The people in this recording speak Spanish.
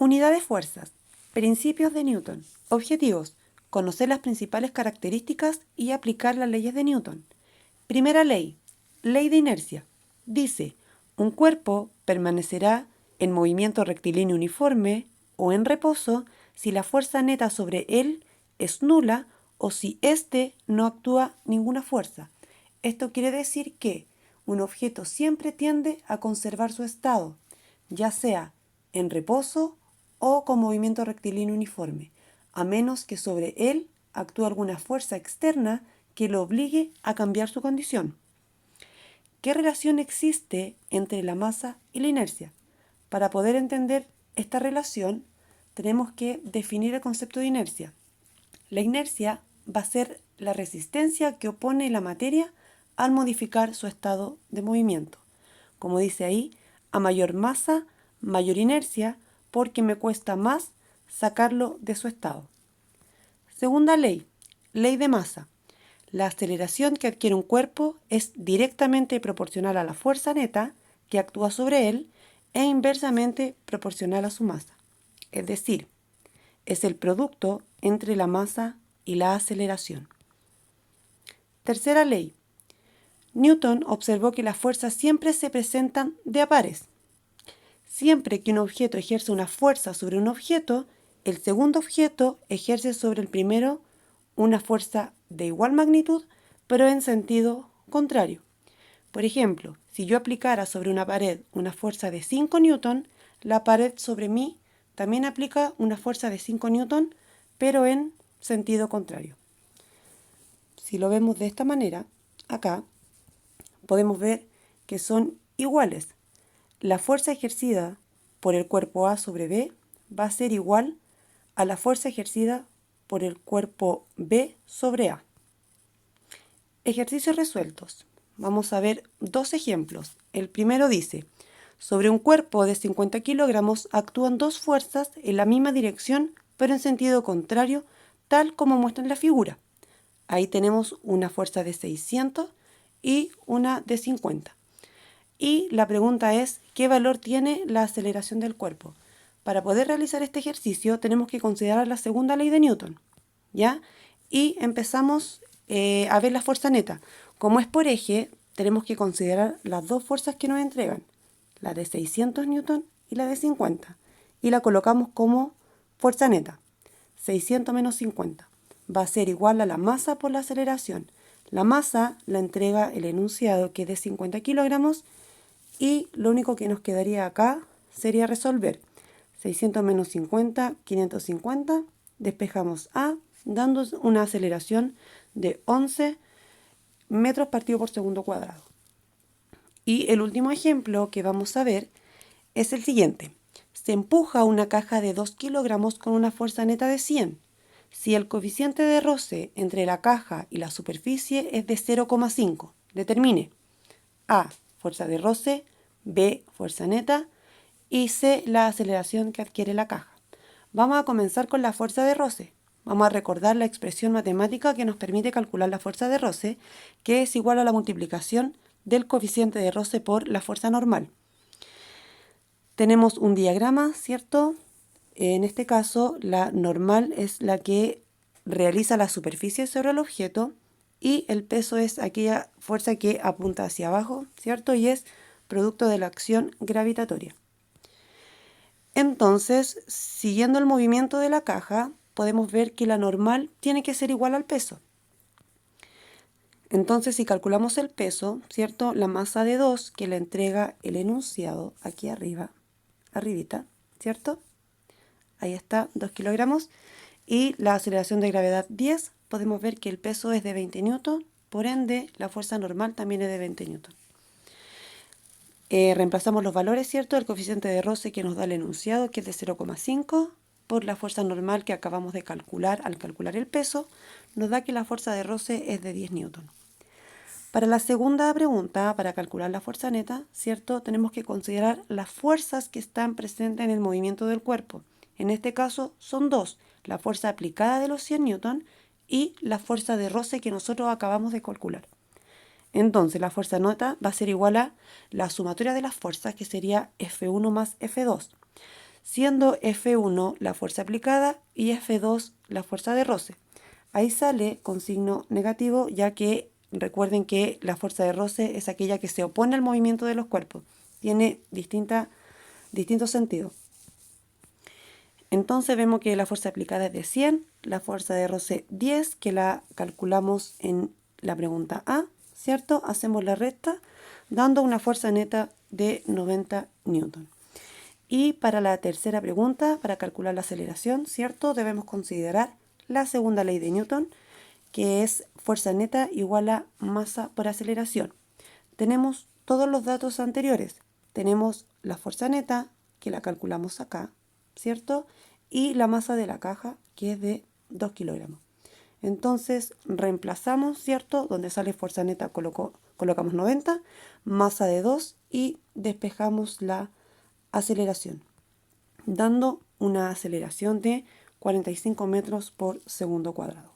Unidad de fuerzas. Principios de Newton. Objetivos. Conocer las principales características y aplicar las leyes de Newton. Primera ley. Ley de inercia. Dice, un cuerpo permanecerá en movimiento rectilíneo uniforme o en reposo si la fuerza neta sobre él es nula o si éste no actúa ninguna fuerza. Esto quiere decir que un objeto siempre tiende a conservar su estado, ya sea en reposo o con movimiento rectilíneo uniforme, a menos que sobre él actúe alguna fuerza externa que lo obligue a cambiar su condición. ¿Qué relación existe entre la masa y la inercia? Para poder entender esta relación, tenemos que definir el concepto de inercia. La inercia va a ser la resistencia que opone la materia al modificar su estado de movimiento. Como dice ahí, a mayor masa, mayor inercia, porque me cuesta más sacarlo de su estado. Segunda ley, ley de masa. La aceleración que adquiere un cuerpo es directamente proporcional a la fuerza neta que actúa sobre él e inversamente proporcional a su masa. Es decir, es el producto entre la masa y la aceleración. Tercera ley. Newton observó que las fuerzas siempre se presentan de a pares. Siempre que un objeto ejerce una fuerza sobre un objeto, el segundo objeto ejerce sobre el primero una fuerza de igual magnitud, pero en sentido contrario. Por ejemplo, si yo aplicara sobre una pared una fuerza de 5 newton, la pared sobre mí también aplica una fuerza de 5 newton, pero en sentido contrario. Si lo vemos de esta manera, acá podemos ver que son iguales. La fuerza ejercida por el cuerpo A sobre B va a ser igual a la fuerza ejercida por el cuerpo B sobre A. Ejercicios resueltos. Vamos a ver dos ejemplos. El primero dice, sobre un cuerpo de 50 kilogramos actúan dos fuerzas en la misma dirección, pero en sentido contrario, tal como muestra en la figura. Ahí tenemos una fuerza de 600 y una de 50. Y la pregunta es, ¿qué valor tiene la aceleración del cuerpo? Para poder realizar este ejercicio tenemos que considerar la segunda ley de Newton, ¿ya? Y empezamos a ver la fuerza neta. Como es por eje, tenemos que considerar las dos fuerzas que nos entregan, la de 600 newton y la de 50. Y la colocamos como fuerza neta. 600 menos 50 va a ser igual a la masa por la aceleración. La masa la entrega el enunciado, que es de 50 kilogramos, y lo único que nos quedaría acá sería resolver. 600 menos 50, 550, despejamos A, dando una aceleración de 11 metros partido por segundo cuadrado. Y el último ejemplo que vamos a ver es el siguiente. Se empuja una caja de 2 kilogramos con una fuerza neta de 100. Si el coeficiente de roce entre la caja y la superficie es de 0,5, determine A, fuerza de roce, B, fuerza neta, y C, la aceleración que adquiere la caja. Vamos a comenzar con la fuerza de roce. Vamos a recordar la expresión matemática que nos permite calcular la fuerza de roce, que es igual a la multiplicación del coeficiente de roce por la fuerza normal. Tenemos un diagrama, ¿cierto? En este caso, la normal es la que realiza la superficie sobre el objeto y el peso es aquella fuerza que apunta hacia abajo, ¿cierto? Y es producto de la acción gravitatoria. Entonces, siguiendo el movimiento de la caja, podemos ver que la normal tiene que ser igual al peso. Entonces, si calculamos el peso, ¿cierto? La masa de 2 que le entrega el enunciado aquí arribita, ¿cierto? Ahí está, 2 kilogramos. Y la aceleración de gravedad 10, podemos ver que el peso es de 20 newton, por ende, la fuerza normal también es de 20 newton. Reemplazamos los valores, ¿cierto? El coeficiente de roce que nos da el enunciado, que es de 0,5, por la fuerza normal que acabamos de calcular al calcular el peso, nos da que la fuerza de roce es de 10 newton. Para la segunda pregunta, para calcular la fuerza neta, ¿cierto? Tenemos que considerar las fuerzas que están presentes en el movimiento del cuerpo. En este caso son dos, la fuerza aplicada de los 100 newton y la fuerza de roce que nosotros acabamos de calcular. Entonces la fuerza neta va a ser igual a la sumatoria de las fuerzas, que sería F1 más F2. siendo F1 la fuerza aplicada y F2 la fuerza de roce. Ahí sale con signo negativo, ya que recuerden que la fuerza de roce es aquella que se opone al movimiento de los cuerpos. Tiene distinto sentido. Entonces vemos que la fuerza aplicada es de 100, la fuerza de roce 10, que la calculamos en la pregunta A, ¿cierto? Hacemos la recta, dando una fuerza neta de 90 newton. Y para la tercera pregunta, para calcular la aceleración, ¿cierto? Debemos considerar la segunda ley de Newton, que es fuerza neta igual a masa por aceleración. Tenemos todos los datos anteriores. Tenemos la fuerza neta, que la calculamos acá, ¿cierto? Y la masa de la caja, que es de 2 kilogramos. Entonces reemplazamos, ¿cierto? Donde sale fuerza neta colocamos 90, masa de 2 y despejamos la aceleración, dando una aceleración de 45 metros por segundo cuadrado.